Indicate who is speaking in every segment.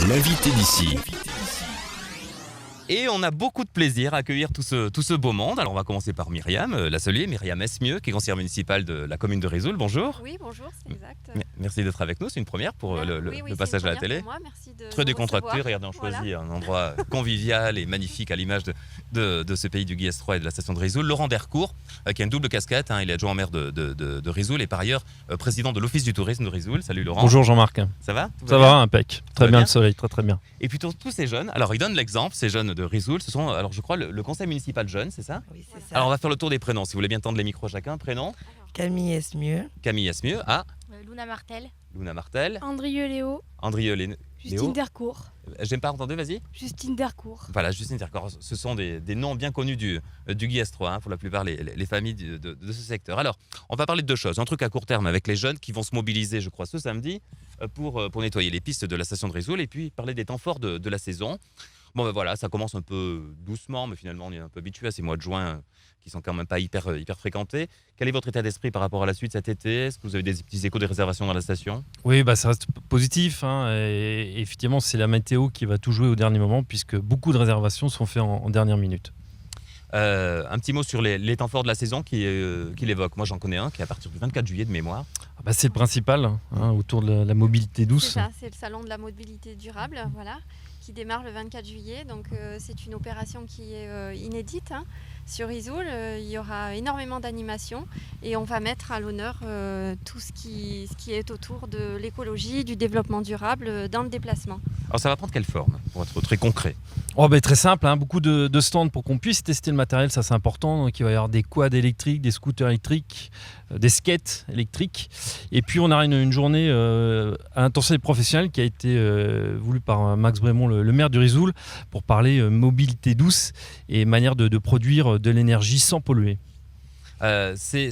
Speaker 1: L'invité d'ici.
Speaker 2: Et on a beaucoup de plaisir à accueillir tout ce beau monde. Alors on va commencer par Myriam Lasselier, Myriam Esmieux, qui est conseillère municipale de la commune de Risoul. Bonjour.
Speaker 3: Oui, bonjour, c'est exact.
Speaker 2: Merci d'être avec nous, c'est une première pour le passage à la télé.
Speaker 3: Moi. Merci de
Speaker 2: Très
Speaker 3: nous
Speaker 2: décontracté,
Speaker 3: recevoir.
Speaker 2: regardez, on choisit
Speaker 3: Voilà.
Speaker 2: un endroit convivial et magnifique à l'image de ce pays du Guillaume 3 et de la station de Risoul. Laurent Dercourt, qui a une double casquette, il est adjoint au maire de Risoul et par ailleurs président de l'Office du tourisme de Risoul. Salut Laurent.
Speaker 4: Bonjour Jean-Marc.
Speaker 2: Ça va?
Speaker 4: Ça va, impec. Très bien
Speaker 2: bien
Speaker 4: le soleil, très très bien.
Speaker 2: Et puis tous ces jeunes, alors ils donnent l'exemple, ces jeunes de Risoul, ce sont, alors je crois, le conseil municipal jeune, c'est ça?
Speaker 5: Oui, c'est ça.
Speaker 2: Alors on va faire le tour des prénoms, si vous voulez bien tendre les micros chacun. Prénom?
Speaker 5: Camille Esmieux,
Speaker 2: Camille Esmieux,
Speaker 6: Luna Martel.
Speaker 2: Luna Martel,
Speaker 6: Andrieux Léo.
Speaker 2: Andrieux Léo.
Speaker 6: Justine Dercourt.
Speaker 2: J'ai pas entendu, vas-y.
Speaker 6: Justine Dercourt.
Speaker 2: Voilà, Justine Dercourt. Ce sont des noms bien connus du Guillaume 3, pour la plupart les familles de ce secteur. Alors, on va parler de deux choses. Un truc à court terme avec les jeunes qui vont se mobiliser, je crois, ce samedi pour nettoyer les pistes de la station de Risoul et puis parler des temps forts de la saison. Bon, ben voilà, ça commence un peu doucement, mais finalement, on est un peu habitué à ces mois de juin qui sont quand même pas hyper fréquentés. Quel est votre état d'esprit par rapport à la suite cet été? Est-ce que vous avez des petits échos des réservations dans la station?
Speaker 4: Oui, ça reste positif. Et effectivement, c'est la météo qui va tout jouer au dernier moment puisque beaucoup de réservations sont faites en dernière minute.
Speaker 2: Un petit mot sur les temps forts de la saison qu'il évoque. Moi, j'en connais un qui est à partir du 24 juillet de mémoire.
Speaker 4: C'est le principal, autour de la mobilité douce.
Speaker 3: C'est ça, c'est le salon de la mobilité durable, voilà, qui démarre le 24 juillet. Donc c'est une opération qui est inédite sur Risoul. Il y aura énormément d'animations et on va mettre à l'honneur tout ce qui est autour de l'écologie, du développement durable dans le déplacement.
Speaker 2: Alors ça va prendre quelle forme, pour être très concret?
Speaker 4: Très simple, beaucoup de stands pour qu'on puisse tester le matériel, ça c'est important. Donc il va y avoir des quads électriques, des scooters électriques, des skates électriques. Et puis on aura une journée à l'intensité professionnelle qui a été voulue par Max Brémond, le maire du Risoul, pour parler mobilité douce et manière de produire de l'énergie sans polluer.
Speaker 2: C'est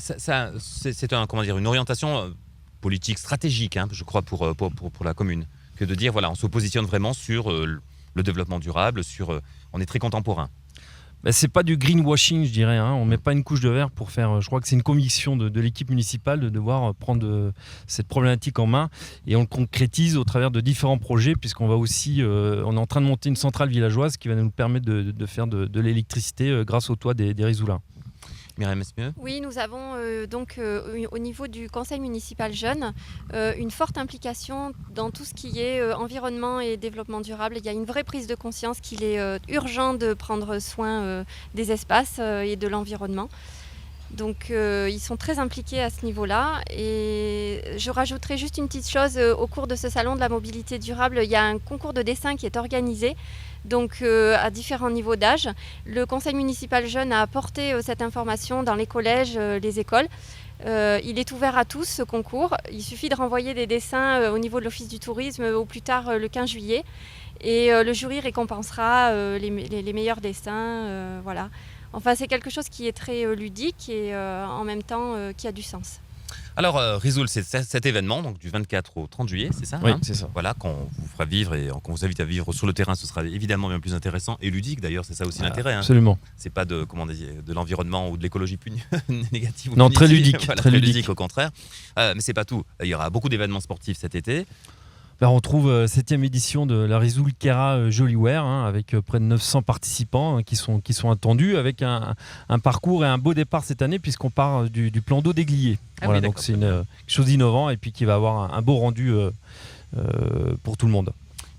Speaker 2: une orientation politique stratégique, je crois, pour la commune, que de dire, voilà, on se positionne vraiment sur le développement durable, on est très contemporain.
Speaker 4: C'est pas du greenwashing, je dirais. On met pas une couche de verre pour faire. Je crois que c'est une conviction de l'équipe municipale de devoir prendre cette problématique en main et on le concrétise au travers de différents projets puisqu'on va aussi, on est en train de monter une centrale villageoise qui va nous permettre de faire de l'électricité grâce au toit des Risoulins.
Speaker 2: Myriam Esmieux?
Speaker 3: Oui, nous avons au niveau du conseil municipal jeune une forte implication dans tout ce qui est environnement et développement durable. Il y a une vraie prise de conscience qu'il est urgent de prendre soin des espaces et de l'environnement. Donc ils sont très impliqués à ce niveau-là et je rajouterai juste une petite chose au cours de ce salon de la mobilité durable, il y a un concours de dessin qui est organisé donc à différents niveaux d'âge. Le conseil municipal jeune a apporté cette information dans les collèges, les écoles. Il est ouvert à tous ce concours, il suffit de renvoyer des dessins au niveau de l'office du tourisme au plus tard le 15 juillet et le jury récompensera les meilleurs dessins, voilà. Enfin, c'est quelque chose qui est très ludique et en même temps qui a du sens.
Speaker 2: Alors, Risoul, c'est cet événement, donc du 24 au 30 juillet, c'est ça?
Speaker 4: Oui, c'est ça.
Speaker 2: Voilà, qu'on vous fera vivre et qu'on vous invite à vivre sur le terrain, ce sera évidemment bien plus intéressant et ludique d'ailleurs, c'est ça aussi l'intérêt.
Speaker 4: Absolument.
Speaker 2: C'est pas de l'environnement ou de l'écologie négative.
Speaker 4: Non, très
Speaker 2: punitive.
Speaker 4: ludique.
Speaker 2: Voilà,
Speaker 4: très
Speaker 2: très
Speaker 4: ludique.
Speaker 2: ludique au contraire. Mais c'est pas tout. Il y aura beaucoup d'événements sportifs cet été.
Speaker 4: On trouve 7e édition de la Risoul Kera Joliwear avec près de 900 participants qui sont attendus avec un parcours et un beau départ cette année puisqu'on part du plan d'eau d'Aiglier.
Speaker 2: Oui,
Speaker 4: donc c'est quelque chose d'innovant et puis qui va avoir un beau rendu pour tout le monde.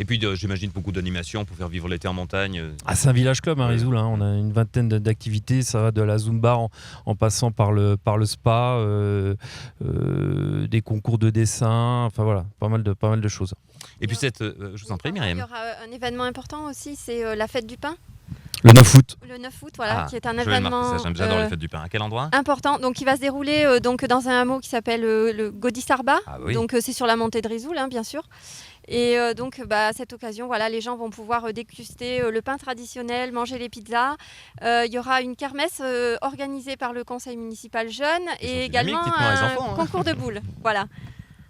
Speaker 2: Et puis j'imagine beaucoup d'animations pour faire vivre l'été en montagne.
Speaker 4: C'est un village club, Risoul. On a une vingtaine d'activités. Ça va de la Zumba en passant par le spa, des concours de dessin. Enfin voilà, pas mal de choses.
Speaker 2: Et puis je vous en prie, Myriam.
Speaker 3: Il y aura un événement important aussi, c'est la fête du pain.
Speaker 4: Le 9 août.
Speaker 3: Le 9 août, voilà, qui est un
Speaker 2: je vais
Speaker 3: événement
Speaker 2: marquer ça, j'adore les fêtes du pain. À quel endroit?
Speaker 3: important. Donc, il va se dérouler donc, dans un hameau qui s'appelle le Godissarba.
Speaker 2: Ah oui.
Speaker 3: Donc, c'est sur la montée de Risoul, bien sûr. Et donc, à cette occasion, voilà, les gens vont pouvoir déguster le pain traditionnel, manger les pizzas. Il y aura une kermesse organisée par le conseil municipal jeune et également
Speaker 2: dites-moi, les
Speaker 3: un
Speaker 2: enfants,
Speaker 3: concours de boules. Voilà.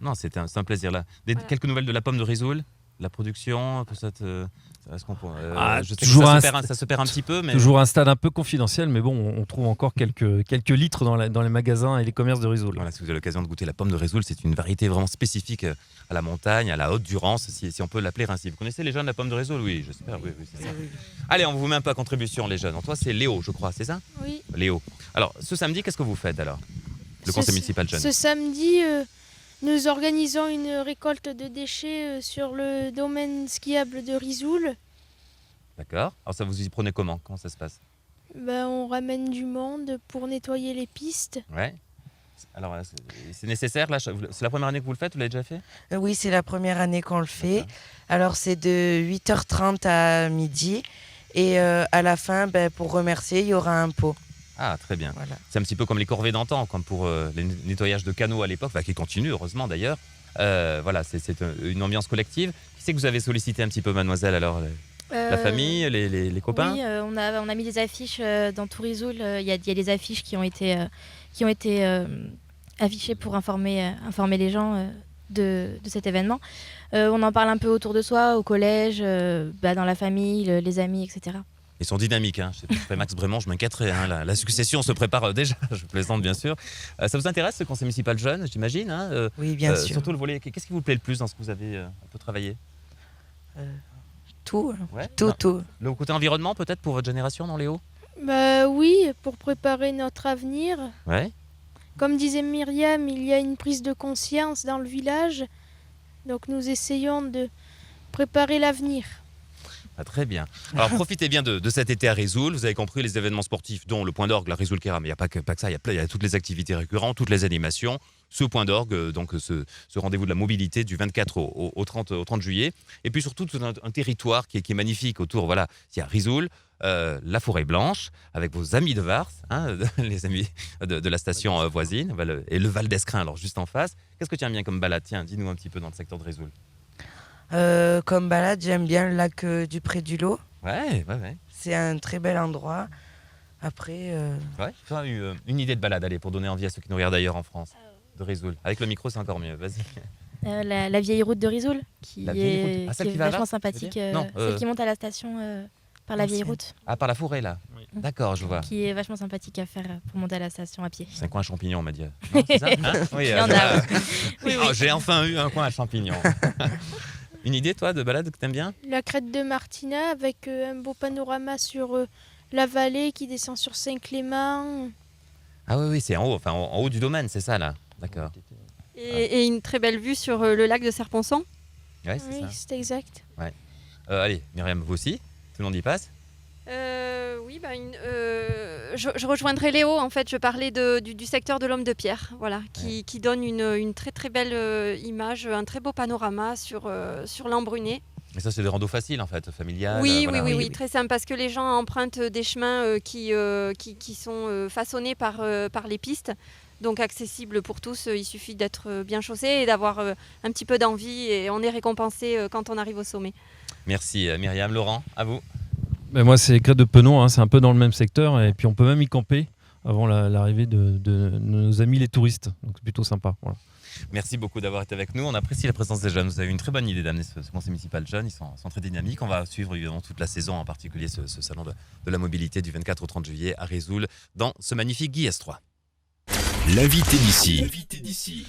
Speaker 2: Non, c'est un plaisir là.
Speaker 3: Voilà.
Speaker 2: Quelques nouvelles de la pomme de Risoul? La production, que ça te... Est-ce qu'on peut,
Speaker 4: Ah,
Speaker 2: je sais que
Speaker 4: toujours
Speaker 2: ça se perd un petit peu, mais...
Speaker 4: Toujours un stade un peu confidentiel, mais bon, on trouve encore quelques litres dans les magasins et les commerces de Risoul.
Speaker 2: Voilà, si vous avez l'occasion de goûter la pomme de Risoul, c'est une variété vraiment spécifique à la montagne, à la haute Durance, si on peut l'appeler ainsi. Vous connaissez les jeunes la pomme de Risoul? Oui, j'espère, oui, c'est ça. Allez, on vous met un peu à contribution, les jeunes. Toi, c'est Léo, je crois, c'est ça?
Speaker 6: Oui.
Speaker 2: Léo. Alors, ce samedi, qu'est-ce que vous faites alors? Le
Speaker 6: Ce-
Speaker 2: conseil municipal jeune.
Speaker 6: Ce samedi, nous organisons une récolte de déchets sur le domaine skiable de Risoul.
Speaker 2: D'accord. Alors, ça vous y prenez comment? Comment ça se passe?
Speaker 6: Ben, on ramène du monde pour nettoyer les pistes.
Speaker 2: Ouais. Alors, c'est nécessaire là? C'est la première année que vous le faites? Vous l'avez déjà fait?
Speaker 1: Oui, c'est la première année qu'on le fait.
Speaker 2: D'accord.
Speaker 1: Alors, c'est de 8h30 à midi. Et à la fin, pour remercier, il y aura un pot.
Speaker 2: Ah, très bien.
Speaker 1: Voilà.
Speaker 2: C'est un petit peu comme les corvées d'antan, comme pour les nettoyages de canaux à l'époque, qui continue, heureusement d'ailleurs. Voilà, c'est une ambiance collective. Qui c'est que vous avez sollicité un petit peu, mademoiselle, alors? La famille, les copains?
Speaker 5: Oui, on a mis des affiches dans tout Risoul. Il y a des affiches qui ont été affichées pour informer les gens de cet événement. On en parle un peu autour de soi, au collège, dans la famille, les amis, etc.
Speaker 2: Ils sont dynamiques. Hein. Je sais, Max Brémond, je m'inquiéterais. Hein. La succession se prépare déjà. Je plaisante, bien sûr. Ça vous intéresse, ce conseil municipal jeune, j'imagine, hein?
Speaker 1: Oui, bien sûr.
Speaker 2: Surtout le volet. Qu'est-ce qui vous plaît le plus dans ce que vous avez un peu travaillé?
Speaker 1: Tout,
Speaker 2: Ouais.
Speaker 1: tout,
Speaker 2: Non.
Speaker 1: tout.
Speaker 2: Le côté environnement, peut-être, pour votre génération, non, Léo?
Speaker 6: Ben, oui, pour préparer notre avenir.
Speaker 2: Ouais.
Speaker 6: Comme disait Myriam, il y a une prise de conscience dans le village. Donc nous essayons de préparer l'avenir.
Speaker 2: Ah, très bien. Alors profitez bien de cet été à Risoul. Vous avez compris, les événements sportifs, dont le point d'orgue, la Risoul Kera, mais il n'y a pas que ça, il y a toutes les activités récurrentes, toutes les animations. Ce point d'orgue, donc ce rendez-vous de la mobilité du 24 au 30 juillet. Et puis surtout, tout un territoire qui est magnifique autour. Voilà, il y a Risoul, la Forêt Blanche, avec vos amis de Vars, hein, les amis de la station voisine, et le Val d'Escrin, alors juste en face. Qu'est-ce que tu aimes bien comme balade? Tiens, dis-nous un petit peu dans le secteur de Risoul.
Speaker 1: Comme balade, j'aime bien le lac du Pré du Lot.
Speaker 2: Ouais.
Speaker 1: C'est un très bel endroit. Après,
Speaker 2: Ouais, faire une idée de balade, allez, pour donner envie à ceux qui nous regardent ailleurs en France, de Risoul. Avec le micro, c'est encore mieux, vas-y.
Speaker 5: La vieille route de Risoul, qui
Speaker 2: La vieille route. Ah, celle
Speaker 5: est
Speaker 2: qui va à
Speaker 5: vachement
Speaker 2: Vars,
Speaker 5: sympathique.
Speaker 2: tu veux dire? Non,
Speaker 5: Celle qui monte à la station par la vieille
Speaker 1: Ancienne.
Speaker 5: route,
Speaker 2: Ah, par la forêt, là.
Speaker 4: Oui.
Speaker 2: D'accord, je vois.
Speaker 5: qui est vachement sympathique à faire pour monter à la station à pied.
Speaker 2: C'est un coin à champignons, on m'a dit. Non, c'est ça? Hein? Oui,
Speaker 5: Il y en
Speaker 2: voilà.
Speaker 5: a. Oui,
Speaker 2: Oh, j'ai enfin eu un coin à champignons. Une idée, toi, de balade que t'aimes bien?
Speaker 6: La crête de Martina avec un beau panorama sur la vallée qui descend sur Saint-Clément.
Speaker 2: Ah oui, c'est en haut, enfin en haut du domaine, c'est ça, là. D'accord.
Speaker 3: Et une très belle vue sur le lac de Serponçon.
Speaker 2: Ouais, c'est
Speaker 6: Oui,
Speaker 2: ça.
Speaker 6: c'est exact.
Speaker 2: Allez, Myriam, vous aussi? Tout le monde y passe?
Speaker 3: Oui, je rejoindrai Léo. En fait, je parlais du secteur de l'Homme de Pierre, voilà, qui donne une très très belle image, un très beau panorama sur l'Embruné.
Speaker 2: Mais ça, c'est des randos faciles, en fait, familiales.
Speaker 3: Oui,
Speaker 2: voilà.
Speaker 3: oui, très simple, parce que les gens empruntent des chemins qui sont façonnés par les pistes, donc accessibles pour tous. Il suffit d'être bien chaussé et d'avoir un petit peu d'envie, et on est récompensé quand on arrive au sommet.
Speaker 2: Merci, Myriam. Laurent, à vous.
Speaker 4: Ben moi, c'est Crête de Penon, hein, c'est un peu dans le même secteur, et puis on peut même y camper avant l'arrivée de nos amis les touristes. Donc c'est plutôt sympa. Voilà.
Speaker 2: Merci beaucoup d'avoir été avec nous. On apprécie la présence des jeunes. Vous avez eu une très bonne idée d'amener ce conseil municipal jeune. Ils sont très dynamiques. On va suivre évidemment toute la saison, en particulier ce salon de la mobilité du 24 au 30 juillet à Risoul, dans ce magnifique Guillestrois.
Speaker 7: L'invité d'ici.